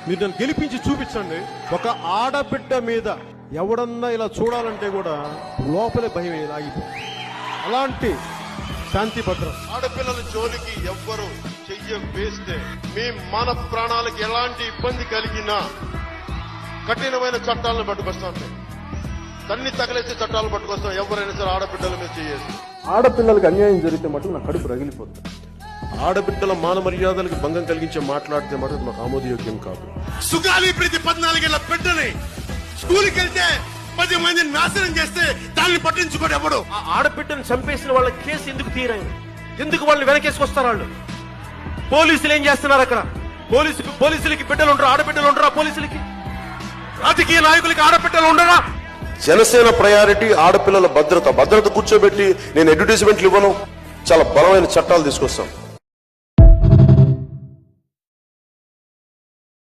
మీరు నన్ను గెలిపించి చూపించండి. ఒక ఆడబిడ్డ మీద ఎవడన్నా ఇలా చూడాలంటే కూడా లోపలే భయం లాగిపోతుంది. అలాంటి శాంతి భద్రత. ఆడపిల్లల జోలికి ఎవ్వరు చెయ్య వేస్తే మీ మన ప్రాణాలకు ఎలాంటి ఇబ్బంది కలిగినా కఠినమైన చట్టాలను పట్టుకొస్తాం. తన్ని తగలేసే చట్టాలు పట్టుకొస్తాం. ఎవరైనా సరే ఆడబిడ్డల మీద చేయాలి. ఆడపిల్లలకు అన్యాయం జరిగితే మటుకు నా కడుపు రగిలిపోతుంది. ఆడబిడ్డల మాన మర్యాదలకు భంగం కలిగించే మాట్లాడితే మటుకు నాకు ఆమోదయోగ్యం కాదు. సుగాలి ప్రతి 14 ఏళ్ల బిడ్డని స్కూల్కి వెళ్తే 10 మందిని నాశనం చేస్తే దాన్ని పట్టించుకోడు ఎవడు. ఆ ఆడబిడ్డను చంపేసిన వాళ్ళ కేసు ఎందుకు తీరాయి? ఎందుకు వాళ్ళు వెనకేసుకొస్తారు? వాళ్ళు పోలీసులు ఏం చేస్తున్నారు అక్కడ? పోలీసులకి బిడ్డలు ఉండరా? ఆడబిడ్డలు ఉండరా పోలీసులకి? రాజకీయ నాయకులకి ఆడబిడ్డలు ఉండరా? జనసేన ప్రయారిటీ ఆడపిల్లల భద్రత కూర్చోబెట్టి నేను అడ్వర్టైజ్మెంట్లు ఇవ్వను. చాలా బలమైన చట్టాలు తీసుకొస్తాం.